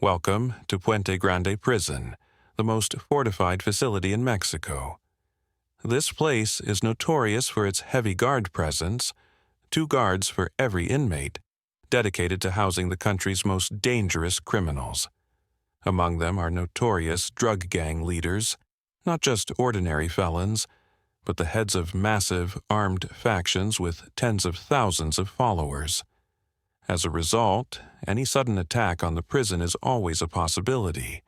Welcome to Puente Grande Prison, the most fortified facility in Mexico. This place is notorious for its heavy guard presence, 2 guards for every inmate, dedicated to housing the country's most dangerous criminals. Among them are notorious drug gang leaders, not just ordinary felons, but the heads of massive, armed factions with tens of thousands of followers. As a result, any sudden attack on the prison is always a possibility,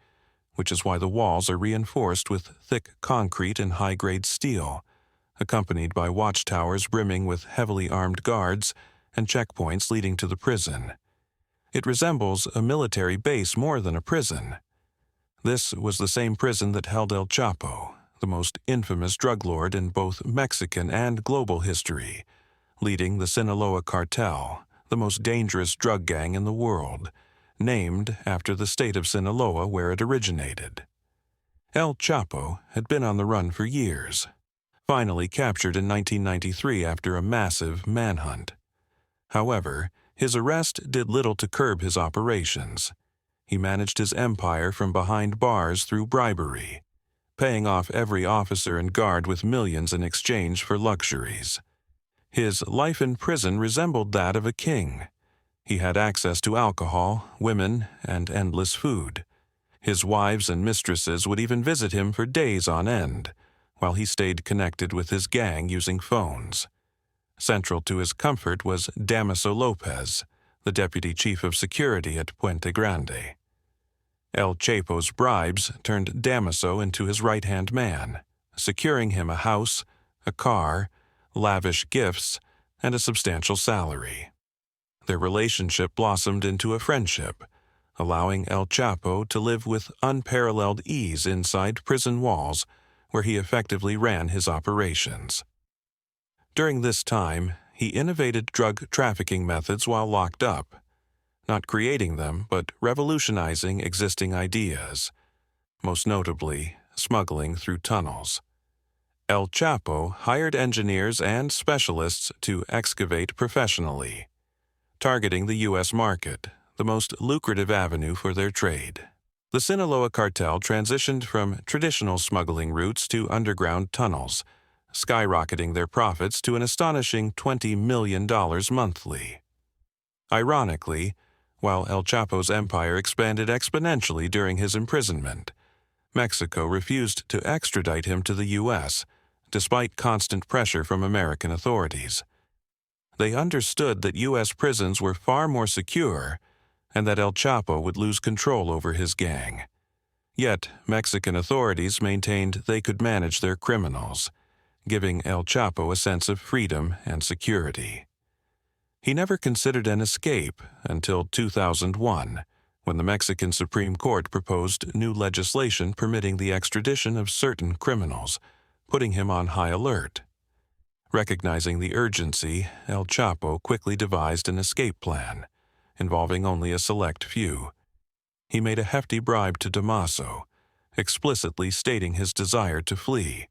which is why the walls are reinforced with thick concrete and high-grade steel, accompanied by watchtowers brimming with heavily armed guards and checkpoints leading to the prison. It resembles a military base more than a prison. This was the same prison that held El Chapo, the most infamous drug lord in both Mexican and global history, leading the Sinaloa Cartel, the most dangerous drug gang in the world, named after the state of Sinaloa where it originated. El Chapo had been on the run for years, finally captured in 1993 after a massive manhunt. However, his arrest did little to curb his operations. He managed his empire from behind bars through bribery, paying off every officer and guard with millions in exchange for luxuries. His life in prison resembled that of a king. He had access to alcohol, women, and endless food. His wives and mistresses would even visit him for days on end, while he stayed connected with his gang using phones. Central to his comfort was Damaso Lopez, the deputy chief of security at Puente Grande. El Chapo's bribes turned Damaso into his right-hand man, securing him a house, a car, lavish gifts, and a substantial salary. Their relationship blossomed into a friendship, allowing El Chapo to live with unparalleled ease inside prison walls where he effectively ran his operations. During this time, he innovated drug trafficking methods while locked up, not creating them but revolutionizing existing ideas, most notably smuggling through tunnels. El Chapo hired engineers and specialists to excavate professionally, targeting the U.S. market, the most lucrative avenue for their trade. The Sinaloa cartel transitioned from traditional smuggling routes to underground tunnels, skyrocketing their profits to an astonishing $20 million monthly. Ironically, while El Chapo's empire expanded exponentially during his imprisonment, Mexico refused to extradite him to the U.S., despite constant pressure from American authorities. They understood that U.S. prisons were far more secure and that El Chapo would lose control over his gang. Yet, Mexican authorities maintained they could manage their criminals, giving El Chapo a sense of freedom and security. He never considered an escape until 2001, when the Mexican Supreme Court proposed new legislation permitting the extradition of certain criminals, putting him on high alert. Recognizing the urgency, El Chapo quickly devised an escape plan, involving only a select few. He made a hefty bribe to Damaso, explicitly stating his desire to flee.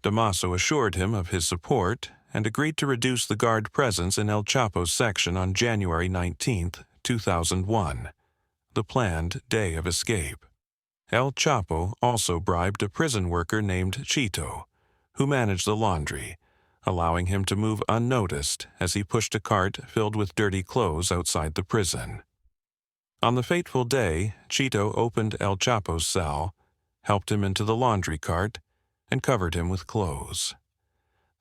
Damaso assured him of his support and agreed to reduce the guard presence in El Chapo's section on January 19, 2001, the planned day of escape. El Chapo also bribed a prison worker named Chito, who managed the laundry, allowing him to move unnoticed as he pushed a cart filled with dirty clothes outside the prison. On the fateful day, Chito opened El Chapo's cell, helped him into the laundry cart, and covered him with clothes.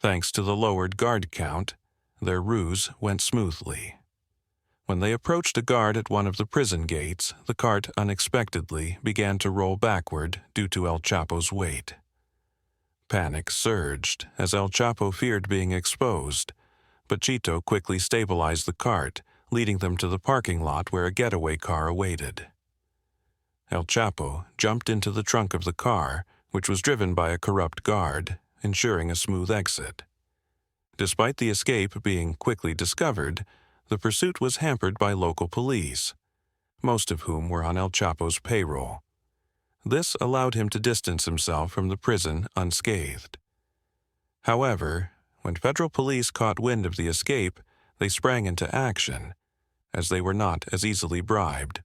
Thanks to the lowered guard count, their ruse went smoothly. When they approached a guard at one of the prison gates, the cart unexpectedly began to roll backward due to El Chapo's weight. Panic surged as El Chapo feared being exposed, but Chito quickly stabilized the cart, leading them to the parking lot where a getaway car awaited. El Chapo jumped into the trunk of the car, which was driven by a corrupt guard, ensuring a smooth exit. Despite the escape being quickly discovered, the pursuit was hampered by local police, most of whom were on El Chapo's payroll. This allowed him to distance himself from the prison unscathed. However, when federal police caught wind of the escape, they sprang into action, as they were not as easily bribed.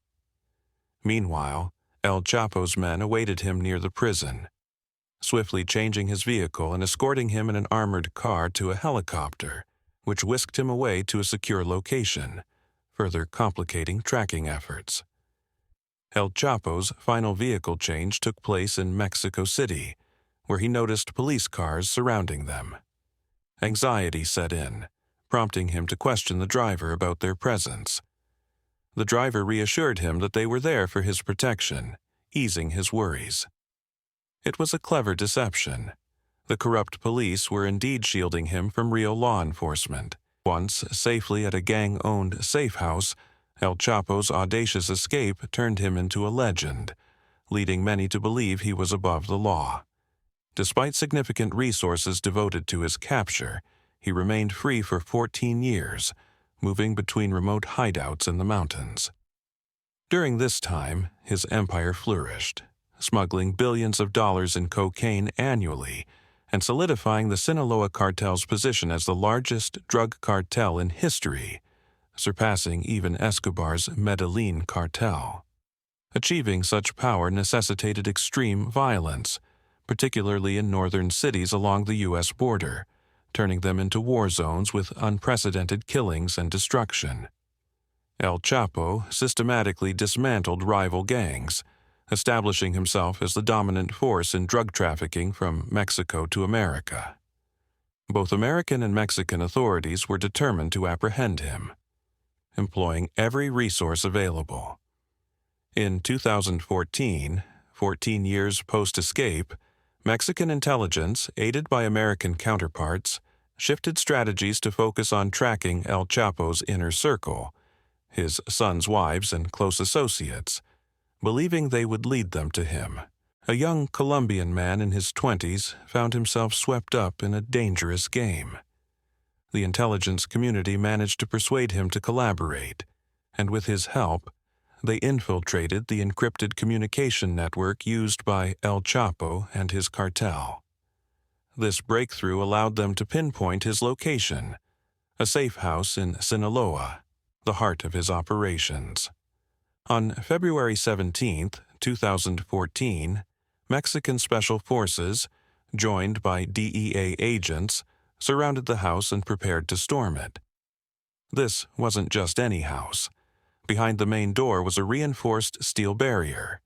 Meanwhile, El Chapo's men awaited him near the prison, swiftly changing his vehicle and escorting him in an armored car to a helicopter, which whisked him away to a secure location, further complicating tracking efforts. El Chapo's final vehicle change took place in Mexico City, where he noticed police cars surrounding them. Anxiety set in, prompting him to question the driver about their presence. The driver reassured him that they were there for his protection, easing his worries. It was a clever deception. The corrupt police were indeed shielding him from real law enforcement. Once safely at a gang-owned safe house, El Chapo's audacious escape turned him into a legend, leading many to believe he was above the law. Despite significant resources devoted to his capture, he remained free for 14 years, moving between remote hideouts in the mountains. During this time, his empire flourished, smuggling billions of dollars in cocaine annually and solidifying the Sinaloa cartel's position as the largest drug cartel in history, surpassing even Escobar's Medellin cartel. Achieving such power necessitated extreme violence, particularly in northern cities along the U.S. border, turning them into war zones with unprecedented killings and destruction. El Chapo systematically dismantled rival gangs, establishing himself as the dominant force in drug trafficking from Mexico to America. Both American and Mexican authorities were determined to apprehend him, employing every resource available. In 2014, 14 years post-escape, Mexican intelligence, aided by American counterparts, shifted strategies to focus on tracking El Chapo's inner circle, his son's wives and close associates, believing they would lead them to him. A young Colombian man in his 20s found himself swept up in a dangerous game. The intelligence community managed to persuade him to collaborate, and with his help, they infiltrated the encrypted communication network used by El Chapo and his cartel. This breakthrough allowed them to pinpoint his location, a safe house in Sinaloa, the heart of his operations. On February 17, 2014, Mexican Special Forces, joined by DEA agents, surrounded the house and prepared to storm it. This wasn't just any house. Behind the main door was a reinforced steel barrier.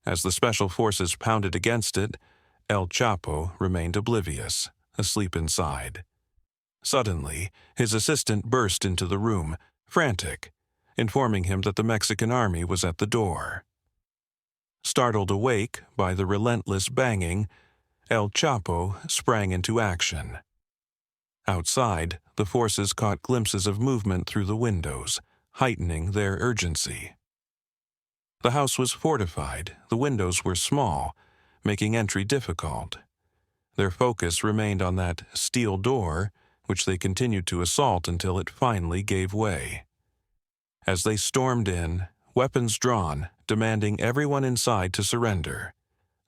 As the Special Forces pounded against it, El Chapo remained oblivious, asleep inside. Suddenly, his assistant burst into the room, frantic, informing him that the Mexican army was at the door. Startled awake by the relentless banging, El Chapo sprang into action. Outside, the forces caught glimpses of movement through the windows, heightening their urgency. The house was fortified, the windows were small, making entry difficult. Their focus remained on that steel door, which they continued to assault until it finally gave way. As they stormed in, weapons drawn, demanding everyone inside to surrender,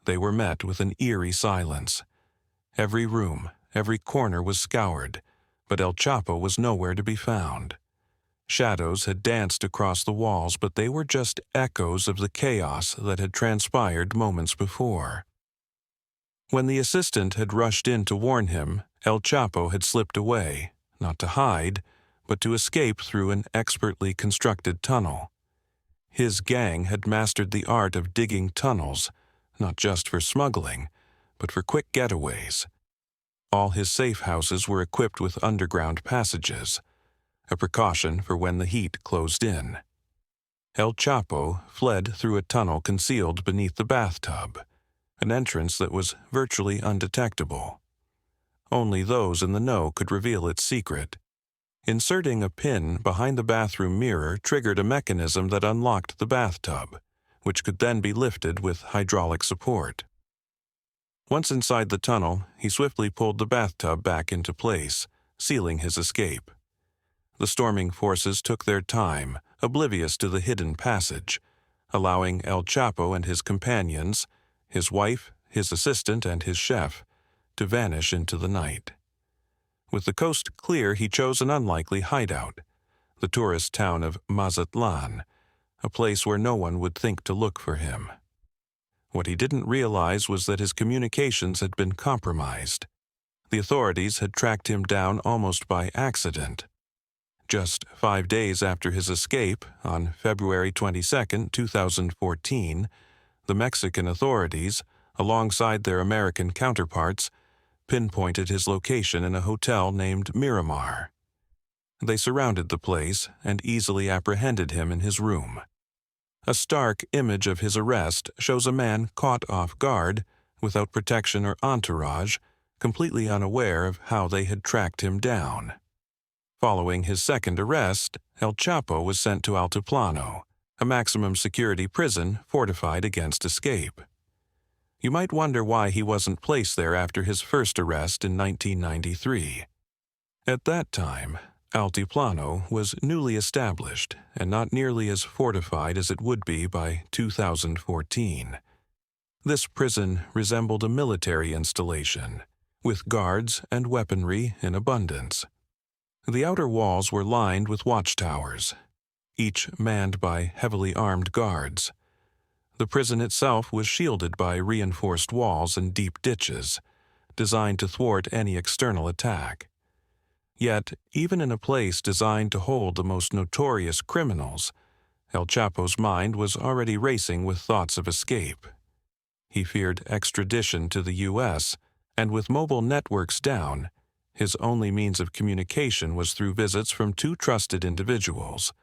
they were met with an eerie silence. Every room, every corner was scoured, but El Chapo was nowhere to be found. Shadows had danced across the walls, but they were just echoes of the chaos that had transpired moments before. When the assistant had rushed in to warn him, El Chapo had slipped away, not to hide, but to escape through an expertly constructed tunnel. His gang had mastered the art of digging tunnels, not just for smuggling, but for quick getaways. All his safe houses were equipped with underground passages, a precaution for when the heat closed in. El Chapo fled through a tunnel concealed beneath the bathtub, an entrance that was virtually undetectable. Only those in the know could reveal its secret. Inserting a pin behind the bathroom mirror triggered a mechanism that unlocked the bathtub, which could then be lifted with hydraulic support. Once inside the tunnel, he swiftly pulled the bathtub back into place, sealing his escape. The storming forces took their time, oblivious to the hidden passage, allowing El Chapo and his companions, his wife, his assistant, and his chef, to vanish into the night. With the coast clear, he chose an unlikely hideout, the tourist town of Mazatlan, a place where no one would think to look for him. What he didn't realize was that his communications had been compromised. The authorities had tracked him down almost by accident. Just 5 days after his escape, on February 22, 2014, the Mexican authorities, alongside their American counterparts, pinpointed his location in a hotel named Miramar. They surrounded the place and easily apprehended him in his room. A stark image of his arrest shows a man caught off guard, without protection or entourage, completely unaware of how they had tracked him down. Following his second arrest, El Chapo was sent to Altiplano, a maximum security prison fortified against escape. You might wonder why he wasn't placed there after his first arrest in 1993. At that time, Altiplano was newly established and not nearly as fortified as it would be by 2014. This prison resembled a military installation, with guards and weaponry in abundance. The outer walls were lined with watchtowers, each manned by heavily armed guards. The prison itself was shielded by reinforced walls and deep ditches, designed to thwart any external attack. Yet, even in a place designed to hold the most notorious criminals, El Chapo's mind was already racing with thoughts of escape. He feared extradition to the U.S., and with mobile networks down, his only means of communication was through visits from two trusted individuals,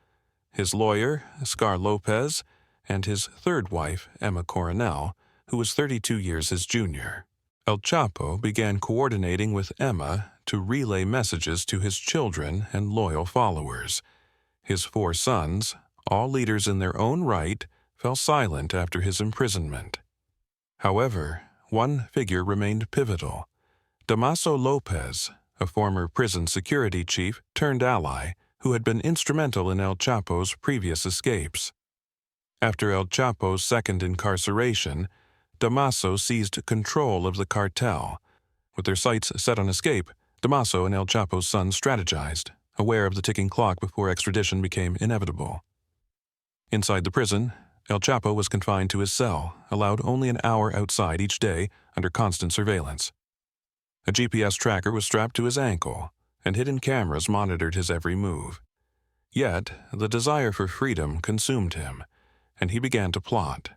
his lawyer, Scar Lopez, and his third wife, Emma Coronel, who was 32 years his junior. El Chapo began coordinating with Emma to relay messages to his children and loyal followers. His 4 sons, all leaders in their own right, fell silent after his imprisonment. However, one figure remained pivotal: Damaso Lopez, a former prison security chief turned ally who had been instrumental in El Chapo's previous escapes. After El Chapo's second incarceration, Damaso seized control of the cartel. With their sights set on escape, Damaso and El Chapo's sons strategized, aware of the ticking clock before extradition became inevitable. Inside the prison, El Chapo was confined to his cell, allowed only an hour outside each day under constant surveillance. A GPS tracker was strapped to his ankle, and hidden cameras monitored his every move. Yet, the desire for freedom consumed him, and he began to plot.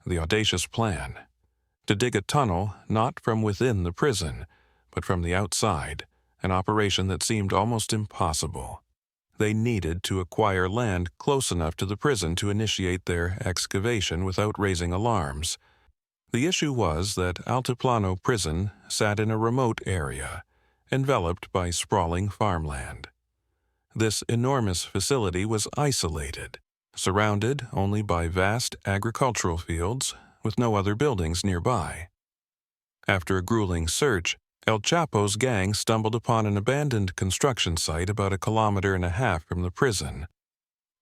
The audacious plan: to dig a tunnel not from within the prison, but from the outside, an operation that seemed almost impossible. They needed to acquire land close enough to the prison to initiate their excavation without raising alarms. The issue was that Altiplano Prison sat in a remote area, enveloped by sprawling farmland. This enormous facility was isolated, surrounded only by vast agricultural fields with no other buildings nearby. After a grueling search, El Chapo's gang stumbled upon an abandoned construction site about 1.5 kilometers from the prison,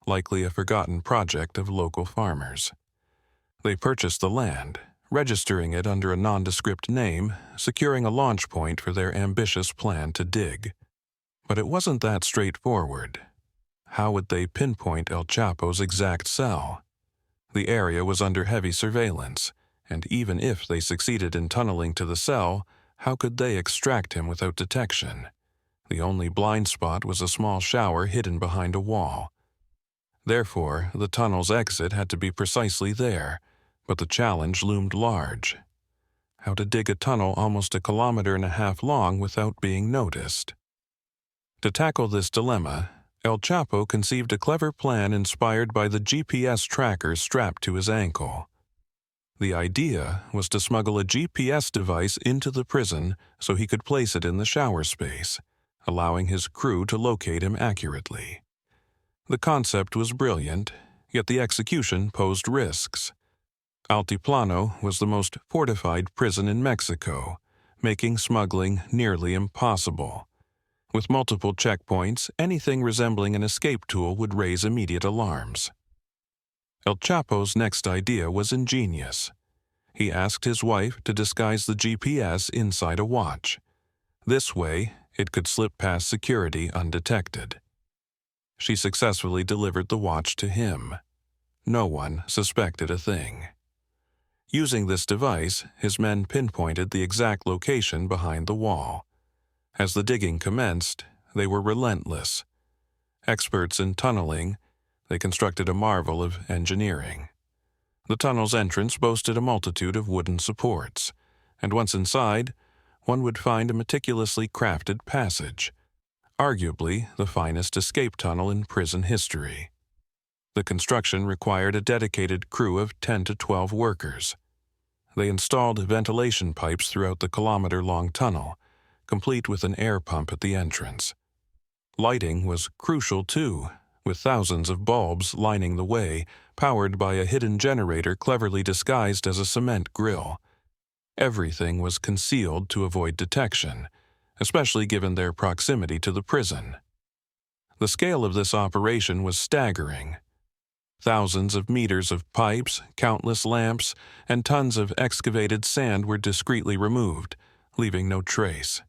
likely a forgotten project of local farmers. They purchased the land, registering it under a nondescript name, securing a launch point for their ambitious plan to dig. But it wasn't that straightforward. How would they pinpoint El Chapo's exact cell? The area was under heavy surveillance, and even if they succeeded in tunneling to the cell, how could they extract him without detection? The only blind spot was a small shower hidden behind a wall. Therefore, the tunnel's exit had to be precisely there, but the challenge loomed large. How to dig a tunnel almost 1.5 kilometers long without being noticed? To tackle this dilemma, El Chapo conceived a clever plan inspired by the GPS tracker strapped to his ankle. The idea was to smuggle a GPS device into the prison so he could place it in the shower space, allowing his crew to locate him accurately. The concept was brilliant, yet the execution posed risks. Altiplano was the most fortified prison in Mexico, making smuggling nearly impossible. With multiple checkpoints, anything resembling an escape tool would raise immediate alarms. El Chapo's next idea was ingenious. He asked his wife to disguise the GPS inside a watch. This way, it could slip past security undetected. She successfully delivered the watch to him. no one suspected a thing. Using this device, his men pinpointed the exact location behind the wall. As the digging commenced, they were relentless. Experts in tunneling, they constructed a marvel of engineering. The tunnel's entrance boasted a multitude of wooden supports, and once inside, one would find a meticulously crafted passage, arguably the finest escape tunnel in prison history. The construction required a dedicated crew of 10 to 12 workers. They installed ventilation pipes throughout the kilometer-long tunnel, complete with an air pump at the entrance. Lighting was crucial too, with thousands of bulbs lining the way, powered by a hidden generator cleverly disguised as a cement grill. Everything was concealed to avoid detection, especially given their proximity to the prison. The scale of this operation was staggering. Thousands of meters of pipes, countless lamps, and tons of excavated sand were discreetly removed, leaving no trace.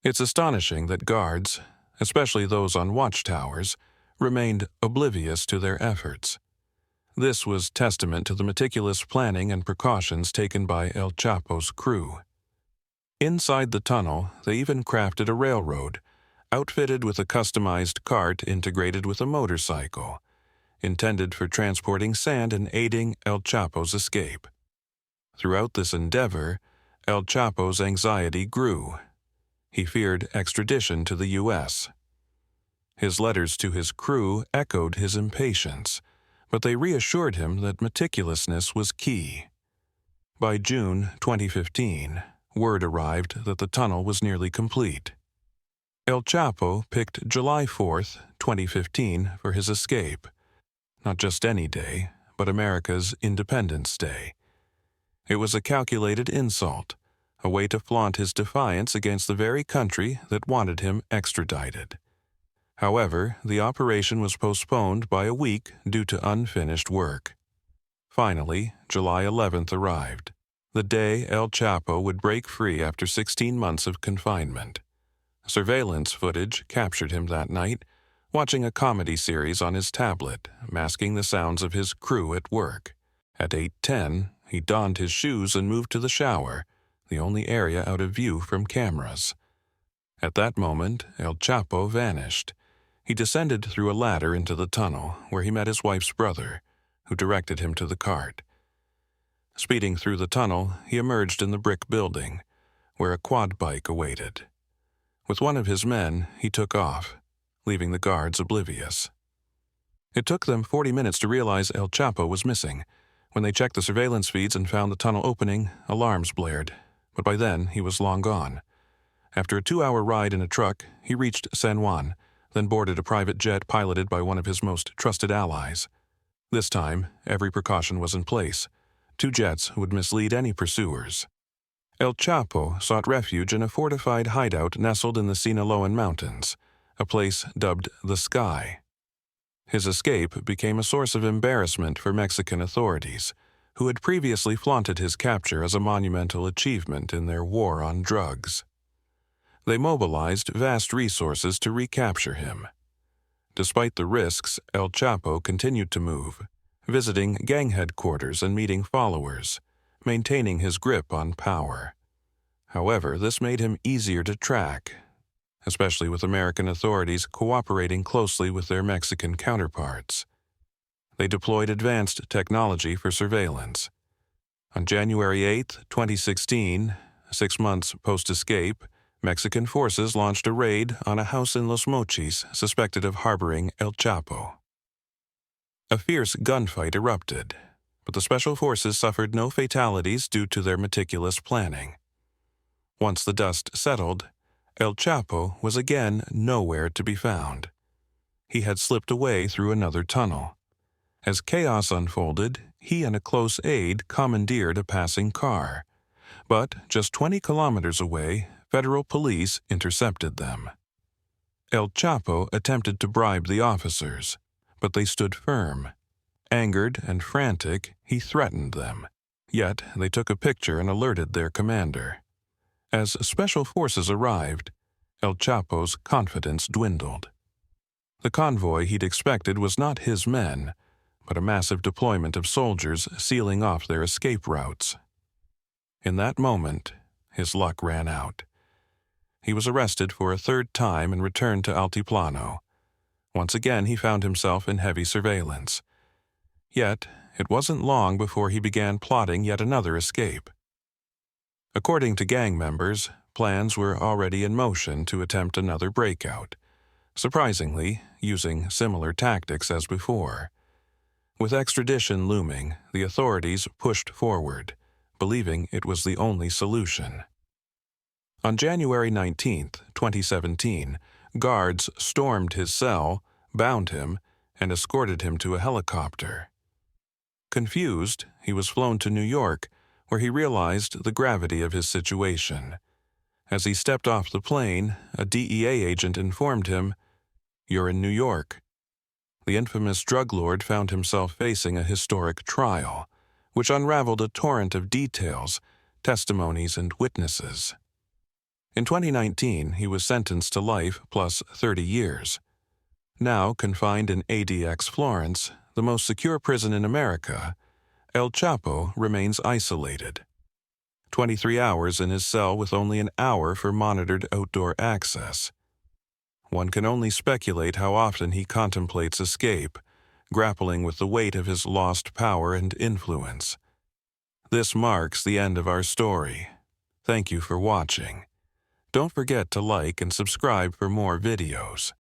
It's astonishing that guards, especially those on watchtowers, remained oblivious to their efforts. This was testament to the meticulous planning and precautions taken by El Chapo's crew. Inside the tunnel, they even crafted a railroad, outfitted with a customized cart integrated with a motorcycle, intended for transporting sand and aiding El Chapo's escape. Throughout this endeavor, El Chapo's anxiety grew. He feared extradition to the U.S. His letters to his crew echoed his impatience, but they reassured him that meticulousness was key. By June 2015, word arrived that the tunnel was nearly complete. El Chapo picked July 4, 2015 for his escape. Not just any day, but America's Independence Day. It was a calculated insult, a way to flaunt his defiance against the very country that wanted him extradited. However, the operation was postponed by a week due to unfinished work. Finally, July 11th arrived, the day El Chapo would break free after 16 months of confinement. Surveillance footage captured him that night, watching a comedy series on his tablet, masking the sounds of his crew at work. At 8:10, he donned his shoes and moved to the shower, the only area out of view from cameras. At that moment, El Chapo vanished. He descended through a ladder into the tunnel, where he met his wife's brother, who directed him to the cart. Speeding through the tunnel, he emerged in the brick building, where a quad bike awaited. With one of his men, he took off, leaving the guards oblivious. It took them 40 minutes to realize El Chapo was missing. When they checked the surveillance feeds and found the tunnel opening, alarms blared, but by then he was long gone. After a 2-hour ride in a truck, he reached San Juan, then boarded a private jet piloted by one of his most trusted allies. This time, every precaution was in place. 2 jets would mislead any pursuers. El Chapo sought refuge in a fortified hideout nestled in the Sinaloan mountains, a place dubbed the Sky. His escape became a source of embarrassment for Mexican authorities, who had previously flaunted his capture as a monumental achievement in their war on drugs. They mobilized vast resources to recapture him. Despite the risks, El Chapo continued to move, visiting gang headquarters and meeting followers, maintaining his grip on power. However, this made him easier to track, especially with American authorities cooperating closely with their Mexican counterparts. They deployed advanced technology for surveillance. On January 8, 2016, 6 months post-escape, Mexican forces launched a raid on a house in Los Mochis suspected of harboring El Chapo. A fierce gunfight erupted, but the special forces suffered no fatalities due to their meticulous planning. Once the dust settled, El Chapo was again nowhere to be found. He had slipped away through another tunnel. As chaos unfolded, he and a close aide commandeered a passing car. But just 20 kilometers away, federal police intercepted them. El Chapo attempted to bribe the officers, but they stood firm. Angered and frantic, he threatened them. Yet they took a picture and alerted their commander. As special forces arrived, El Chapo's confidence dwindled. The convoy he'd expected was not his men, but a massive deployment of soldiers sealing off their escape routes. In that moment, his luck ran out. He was arrested for a third time and returned to Altiplano. Once again, he found himself in heavy surveillance. Yet, it wasn't long before he began plotting yet another escape. According to gang members, plans were already in motion to attempt another breakout, surprisingly, using similar tactics as before. With extradition looming, the authorities pushed forward, believing it was the only solution. On January 19, 2017, guards stormed his cell, bound him, and escorted him to a helicopter. Confused, he was flown to New York, where he realized the gravity of his situation. As he stepped off the plane, a DEA agent informed him, "You're in New York." The infamous drug lord found himself facing a historic trial, which unraveled a torrent of details, testimonies, and witnesses. In 2019, he was sentenced to life plus 30 years. Now confined in ADX Florence, the most secure prison in America, El Chapo remains isolated. 23 hours in his cell with only an hour for monitored outdoor access. One can only speculate how often he contemplates escape, grappling with the weight of his lost power and influence. This marks the end of our story. Thank you for watching. Don't forget to like and subscribe for more videos.